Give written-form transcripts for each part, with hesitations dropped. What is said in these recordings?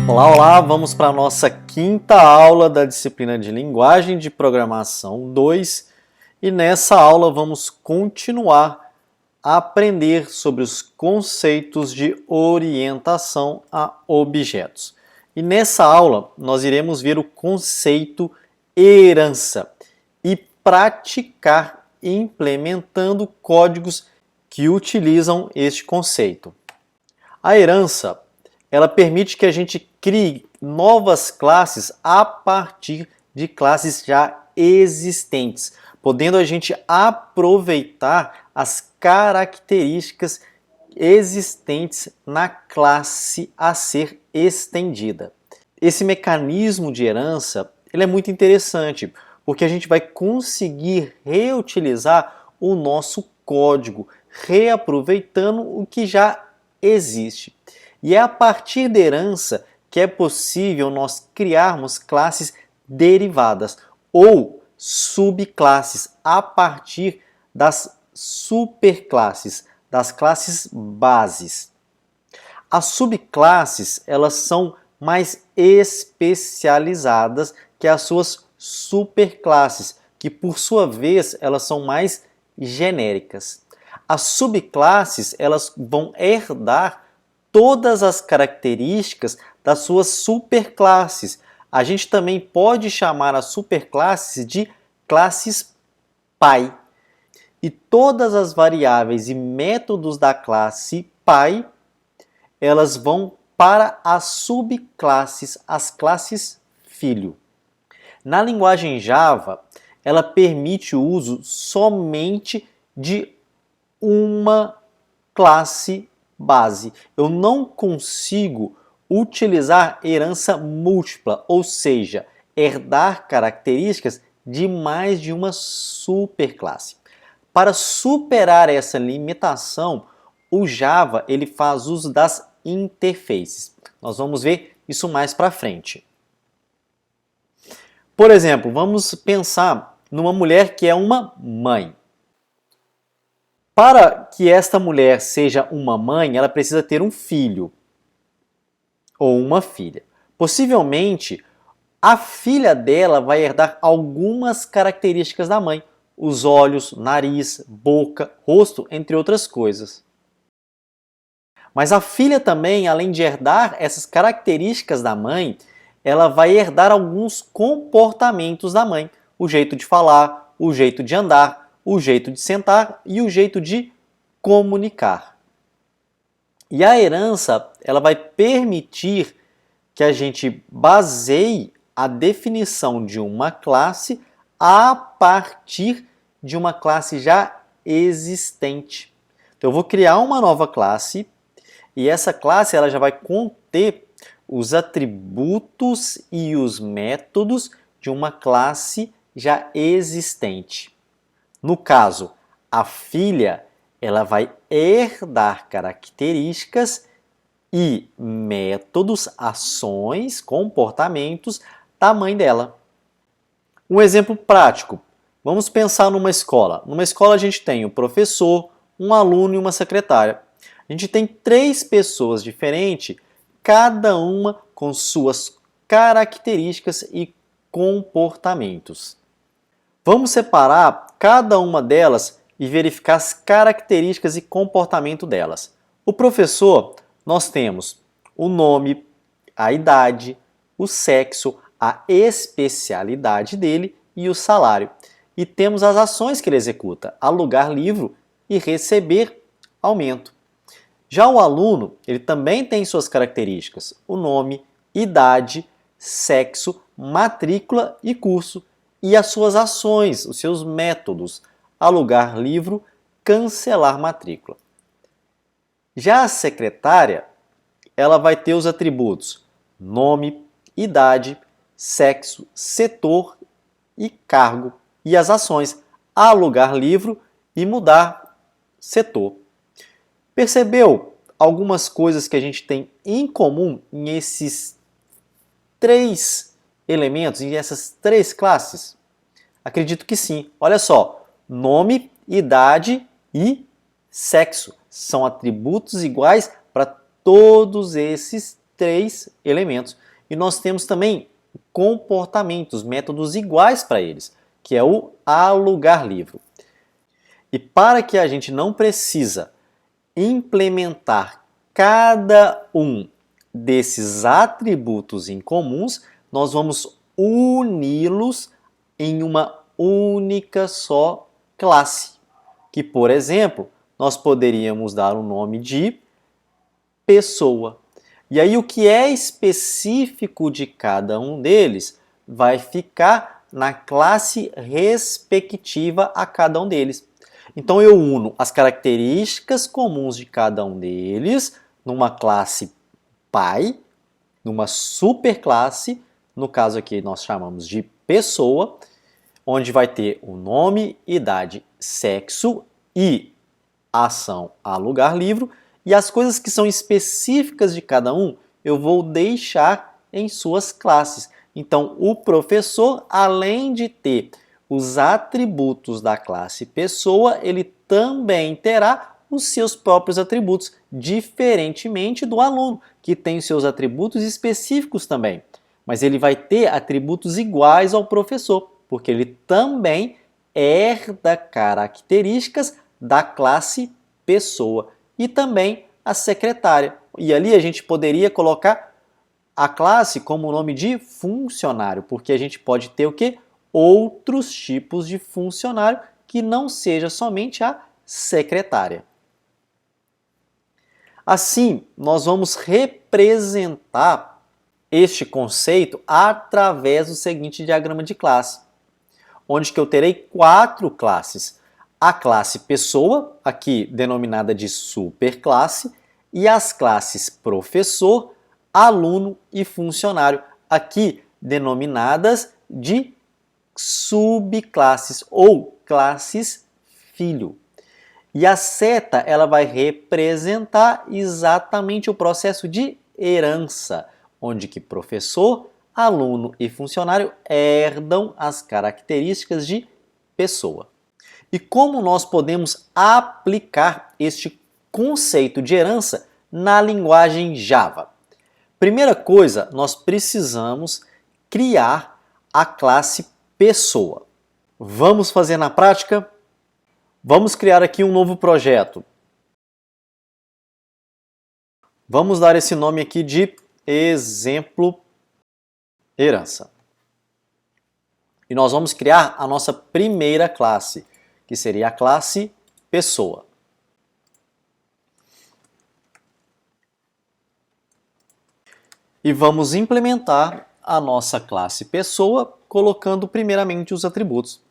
Olá, olá! Vamos para a nossa quinta aula da disciplina de Linguagem de Programação 2 e nessa aula vamos continuar a aprender sobre os conceitos de orientação a objetos. E nessa aula nós iremos ver o conceito herança e praticar implementando códigos que utilizam este conceito. A herança ela permite que a gente crie novas classes a partir de classes já existentes, podendo a gente aproveitar as características existentes na classe a ser estendida. Esse mecanismo de herança ele é muito interessante, porque a gente vai conseguir reutilizar o nosso código, reaproveitando o que já existe. E é a partir da herança que é possível nós criarmos classes derivadas ou subclasses a partir das superclasses, das classes bases. As subclasses, elas são mais especializadas que as suas superclasses, que por sua vez elas são mais genéricas. As subclasses, elas vão herdar todas as características das suas superclasses. A gente também pode chamar as superclasses de classes pai. E todas as variáveis e métodos da classe pai, elas vão para as subclasses, as classes filho. Na linguagem Java, ela permite o uso somente de uma classe base. Eu não consigo utilizar herança múltipla, ou seja, herdar características de mais de uma superclasse. Para superar essa limitação, o Java ele faz uso das interfaces. Nós vamos ver isso mais para frente. Por exemplo, vamos pensar numa mulher que é uma mãe. Para que esta mulher seja uma mãe, ela precisa ter um filho ou uma filha. Possivelmente, a filha dela vai herdar algumas características da mãe, os olhos, nariz, boca, rosto, entre outras coisas. Mas a filha também, além de herdar essas características da mãe, ela vai herdar alguns comportamentos da mãe, o jeito de falar, o jeito de andar, o jeito de sentar e o jeito de comunicar. E a herança, ela vai permitir que a gente baseie a definição de uma classe a partir de uma classe já existente. Então eu vou criar uma nova classe e essa classe ela já vai conter os atributos e os métodos de uma classe já existente. No caso, a filha ela vai herdar características e métodos, ações, comportamentos da mãe dela. Um exemplo prático. Vamos pensar numa escola. Numa escola a gente tem um professor, um aluno e uma secretária. A gente tem 3 pessoas diferentes, cada uma com suas características e comportamentos. Vamos separar cada uma delas e verificar as características e comportamento delas. O professor, nós temos o nome, a idade, o sexo, a especialidade dele e o salário. E temos as ações que ele executa: alugar livro e receber aumento. Já o aluno, ele também tem suas características: o nome, idade, sexo, matrícula e curso. E as suas ações, os seus métodos: alugar livro, cancelar matrícula. Já a secretária, ela vai ter os atributos nome, idade, sexo, setor e cargo. E as ações: alugar livro e mudar setor. Percebeu algumas coisas que a gente tem em comum nesses 3 elementos, nessas 3 classes? Acredito que sim. Olha só, nome, idade e sexo são atributos iguais para todos esses 3 elementos. E nós temos também comportamentos, métodos iguais para eles, que é o alugar livro. E para que a gente não precisa implementar cada um desses atributos incomuns, nós vamos uni-los em uma única só classe, que, por exemplo, nós poderíamos dar o nome de pessoa. E aí o que é específico de cada um deles vai ficar na classe respectiva a cada um deles. Então eu uno as características comuns de cada um deles numa classe pai, numa superclasse, no caso aqui nós chamamos de pessoa, onde vai ter o nome, idade, sexo e ação alugar livro, e as coisas que são específicas de cada um eu vou deixar em suas classes. Então o professor, além de ter os atributos da classe pessoa, ele também terá os seus próprios atributos, diferentemente do aluno, que tem os seus atributos específicos também. Mas ele vai ter atributos iguais ao professor, porque ele também herda características da classe pessoa e também a secretária. E ali a gente poderia colocar a classe como nome de funcionário, porque a gente pode ter o quê? Outros tipos de funcionário que não seja somente a secretária. Assim, nós vamos representar este conceito através do seguinte diagrama de classe, onde que eu terei 4 classes. A classe pessoa, aqui denominada de superclasse, e as classes professor, aluno e funcionário, aqui denominadas de subclasses ou classes filho. E a seta ela vai representar exatamente o processo de herança, onde que professor, aluno e funcionário herdam as características de pessoa. E como nós podemos aplicar este conceito de herança na linguagem Java? Primeira coisa, nós precisamos criar a classe pessoa. Vamos fazer na prática? Vamos criar aqui um novo projeto. Vamos dar esse nome aqui de exemplo herança. E nós vamos criar a nossa primeira classe, que seria a classe pessoa. E vamos implementar a nossa classe pessoa, colocando primeiramente os atributos.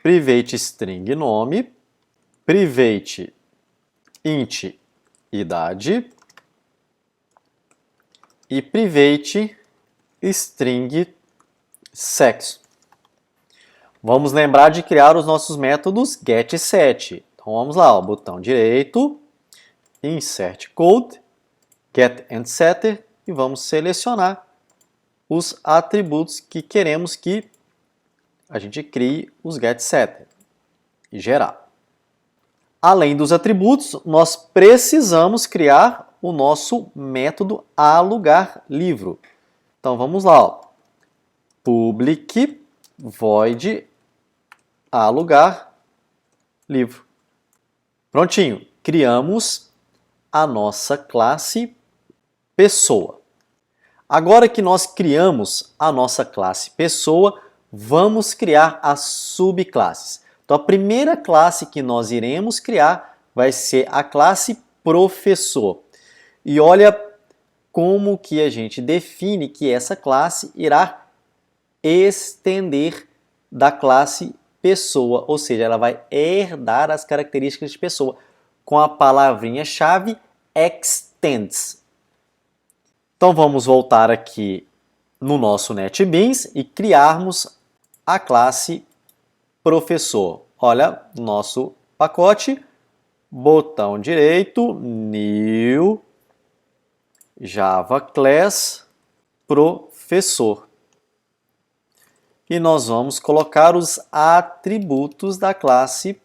Private string nome, private int idade e private string sexo. Vamos lembrar de criar os nossos métodos getSet. Então vamos lá, ó, botão direito, insert code, getAndSetter e vamos selecionar os atributos que queremos que a gente crie os getSetter e gerar. Além dos atributos, nós precisamos criar o nosso método alugar livro. Então vamos lá, ó. Public void alugar livro. Prontinho, criamos a nossa classe pessoa. Agora que nós criamos a nossa classe pessoa, vamos criar as subclasses. Então a primeira classe que nós iremos criar vai ser a classe professor. E olha como que a gente define que essa classe irá estender da classe pessoa, ou seja, ela vai herdar as características de pessoa com a palavrinha-chave extends. Então vamos voltar aqui no nosso NetBeans e criarmos a classe professor. Olha, nosso pacote, botão direito, new, Java class, professor. E nós vamos colocar os atributos da classe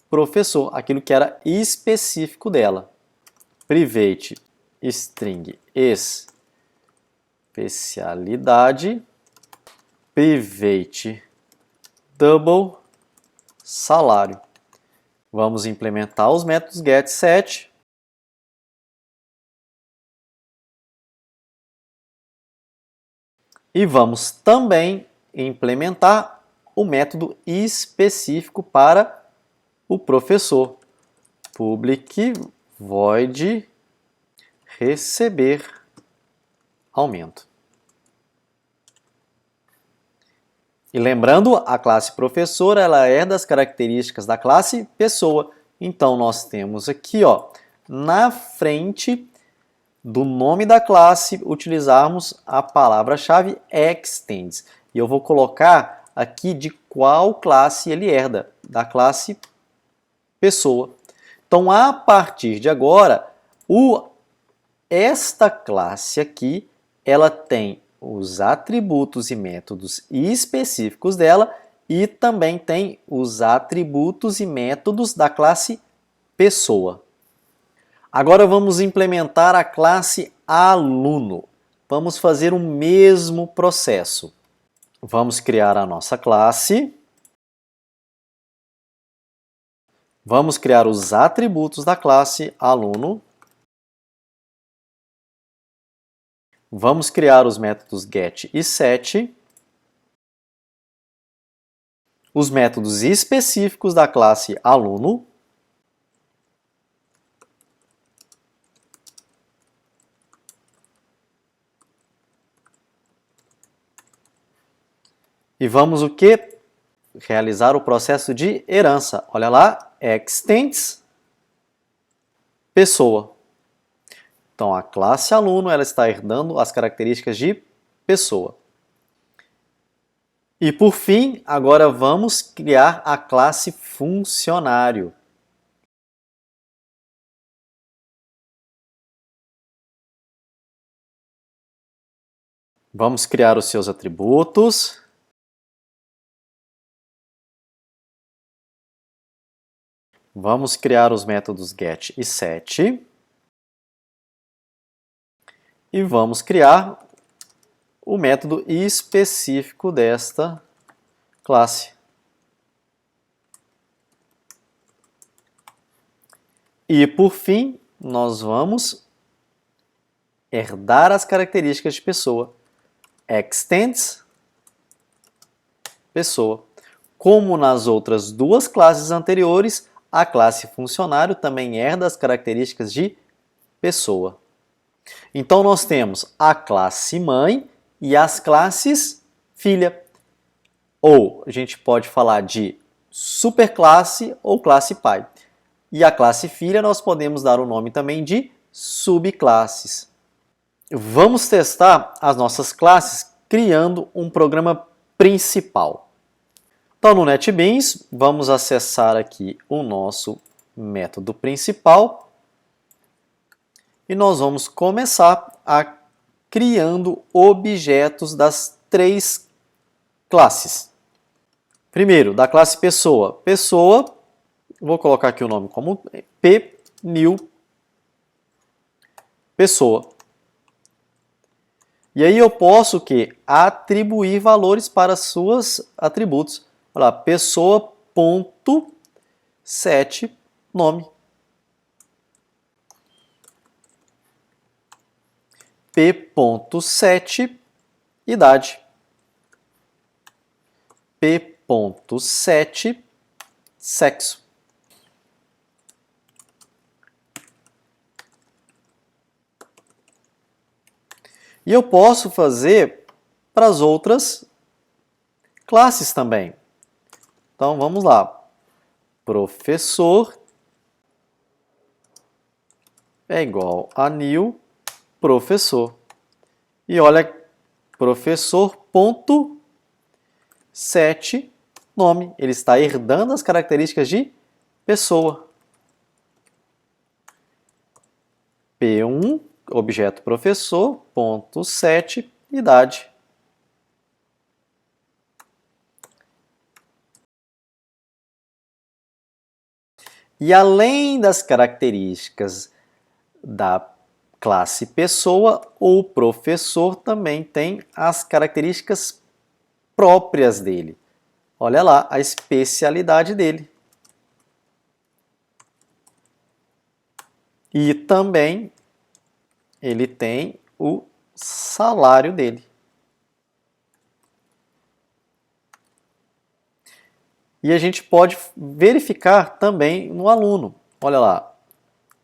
professor, aquilo que era específico dela. Private string especialidade, private double, salário. Vamos implementar os métodos get, set. E vamos também implementar o método específico para o professor. Public void receber aumento. E lembrando, a classe professor, ela é das características da classe pessoa. Então, nós temos aqui, ó, na frente do nome da classe, utilizarmos a palavra-chave extends. E eu vou colocar aqui de qual classe ele herda, da classe pessoa. Então, a partir de agora, esta classe aqui, ela tem os atributos e métodos específicos dela e também tem os atributos e métodos da classe pessoa. Agora vamos implementar a classe aluno. Vamos fazer o mesmo processo. Vamos criar a nossa classe. Vamos criar os atributos da classe aluno. Vamos criar os métodos get e set. Os métodos específicos da classe aluno. E vamos o quê? Realizar o processo de herança. Olha lá, extends pessoa. Então, a classe aluno ela está herdando as características de pessoa. E por fim, agora vamos criar a classe funcionário. Vamos criar os seus atributos. Vamos criar os métodos get e set. E vamos criar o método específico desta classe. E por fim, nós vamos herdar as características de pessoa. Extends pessoa. Como nas outras duas classes anteriores, a classe funcionário também herda as características de pessoa. Então, nós temos a classe mãe e as classes filha. Ou a gente pode falar de superclasse ou classe pai. E a classe filha nós podemos dar o nome também de subclasses. Vamos testar as nossas classes criando um programa principal. Então, no NetBeans, vamos acessar aqui o nosso método principal e nós vamos começar a criando objetos das três classes. Primeiro, da classe pessoa. Pessoa, vou colocar aqui o nome como p-new pessoa. E aí eu posso que atribuir valores para seus atributos. Olha lá, pessoa.set nome. p.set idade. p.set sexo. E eu posso fazer para as outras classes também. Então, vamos lá. Professor é igual a new professor. E olha, professor.set nome. Ele está herdando as características de pessoa. P1, objeto professor, ponto 7, idade. E além das características da Classe pessoa ou professor também tem as características próprias dele. Olha lá a especialidade dele. E também ele tem o salário dele. E a gente pode verificar também no aluno. Olha lá.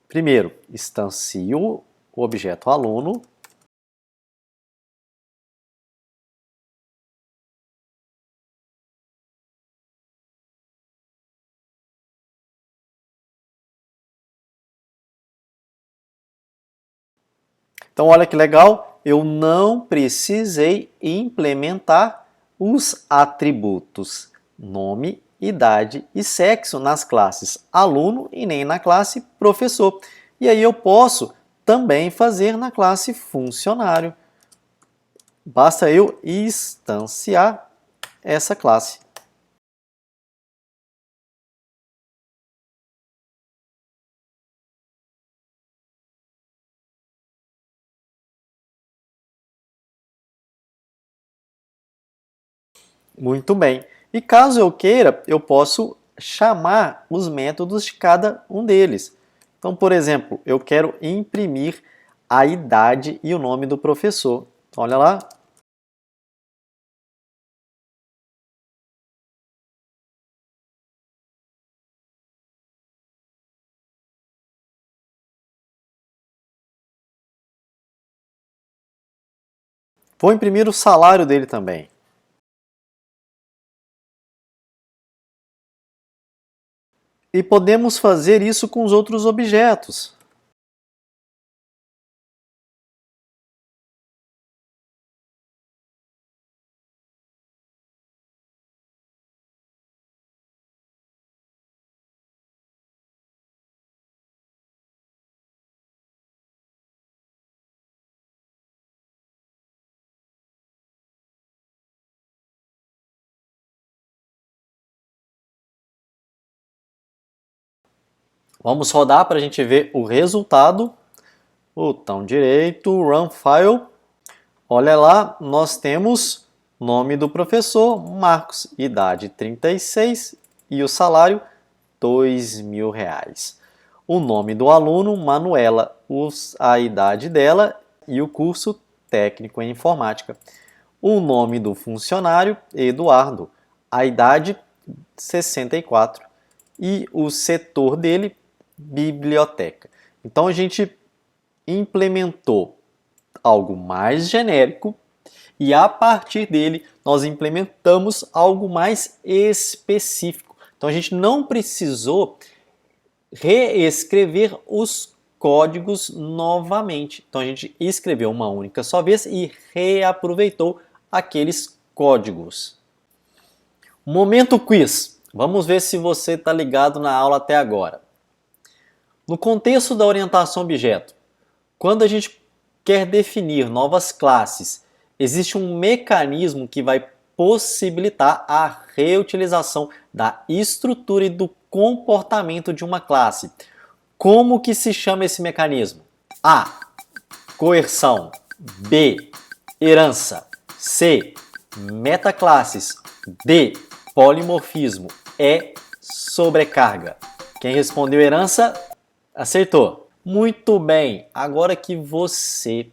Primeiro, instancio o objeto aluno. Então, olha que legal, eu não precisei implementar os atributos nome, idade e sexo nas classes aluno e nem na classe professor. E aí eu posso também fazer na classe funcionário. Basta eu instanciar essa classe. Muito bem. E caso eu queira, eu posso chamar os métodos de cada um deles. Então, por exemplo, eu quero imprimir a idade e o nome do professor. Olha lá. Vou imprimir o salário dele também. E podemos fazer isso com os outros objetos. Vamos rodar para a gente ver o resultado. Botão direito, Run File. Olha lá, nós temos nome do professor, Marcos, idade 36 e o salário R$ 2.000. O nome do aluno, Manuela, a idade dela e o curso técnico em informática. O nome do funcionário, Eduardo, a idade 64 e o setor dele, biblioteca. Então a gente implementou algo mais genérico e a partir dele nós implementamos algo mais específico. Então a gente não precisou reescrever os códigos novamente. Então a gente escreveu uma única só vez e reaproveitou aqueles códigos. Momento quiz. Vamos ver se você está ligado na aula até agora. No contexto da orientação objeto, quando a gente quer definir novas classes, existe um mecanismo que vai possibilitar a reutilização da estrutura e do comportamento de uma classe. Como que se chama esse mecanismo? A. Coerção. B. Herança. C. Metaclasses. D. Polimorfismo. E. Sobrecarga. Quem respondeu herança, acertou. Muito bem, agora que você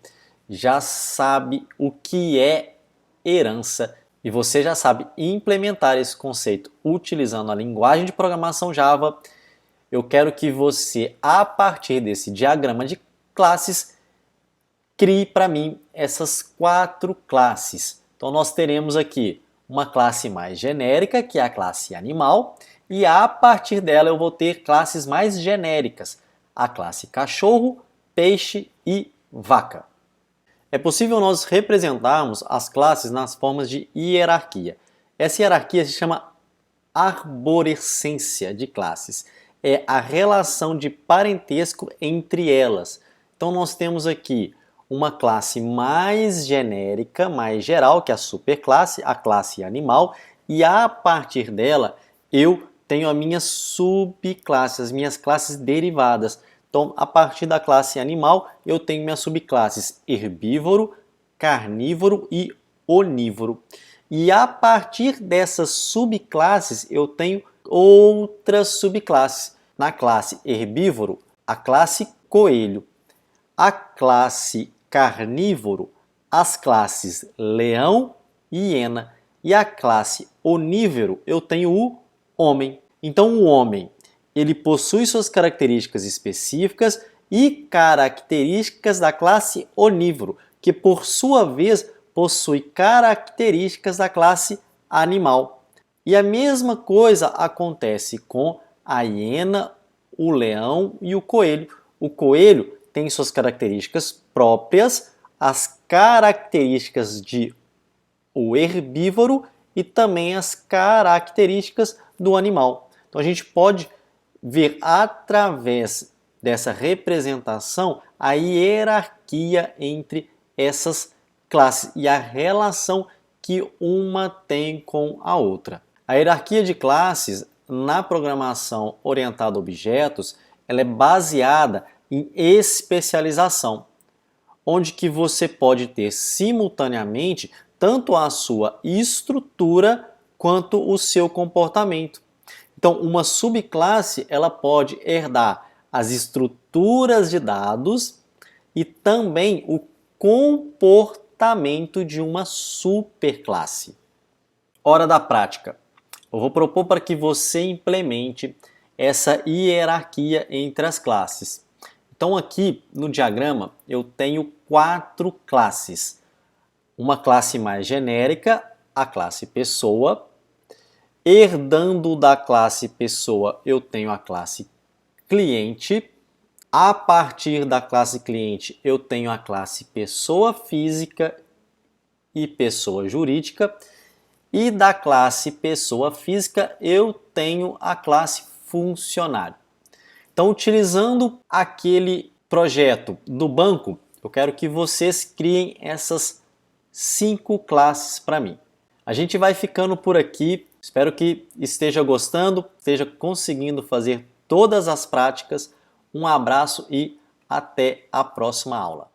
já sabe o que é herança e você já sabe implementar esse conceito utilizando a linguagem de programação Java, eu quero que você, a partir desse diagrama de classes, crie para mim essas 4 classes. Então nós teremos aqui uma classe mais genérica, que é a classe animal, e a partir dela eu vou ter classes mais genéricas, a classe cachorro, peixe e vaca. É possível nós representarmos as classes nas formas de hierarquia. Essa hierarquia se chama arborescência de classes. É a relação de parentesco entre elas. Então nós temos aqui uma classe mais genérica, mais geral, que é a superclasse, a classe animal, e a partir dela eu tenho as minhas subclasses, as minhas classes derivadas. Então, a partir da classe animal, eu tenho minhas subclasses herbívoro, carnívoro e onívoro. E a partir dessas subclasses, eu tenho outras subclasses. Na classe herbívoro, a classe coelho. A classe carnívoro, as classes leão e hiena. E a classe onívoro, eu tenho o homem. Então, o homem, ele possui suas características específicas e características da classe onívoro, que por sua vez possui características da classe animal. E a mesma coisa acontece com a hiena, o leão e o coelho. O coelho tem suas características próprias, as características de o herbívoro e também as características do animal. Então a gente pode ver através dessa representação a hierarquia entre essas classes e a relação que uma tem com a outra. A hierarquia de classes na programação orientada a objetos, ela é baseada em especialização, onde que você pode ter simultaneamente tanto a sua estrutura quanto o seu comportamento. Então, uma subclasse ela pode herdar as estruturas de dados e também o comportamento de uma superclasse. Hora da prática. Eu vou propor para que você implemente essa hierarquia entre as classes. Então aqui no diagrama eu tenho 4 classes. Uma classe mais genérica, a classe pessoa. Herdando da classe pessoa eu tenho a classe cliente. A partir da classe cliente eu tenho a classe pessoa física e pessoa jurídica. E da classe pessoa física eu tenho a classe funcionário. Então, utilizando aquele projeto do banco, eu quero que vocês criem essas 5 classes para mim. A gente vai ficando por aqui. Espero que esteja gostando, esteja conseguindo fazer todas as práticas. Um abraço e até a próxima aula.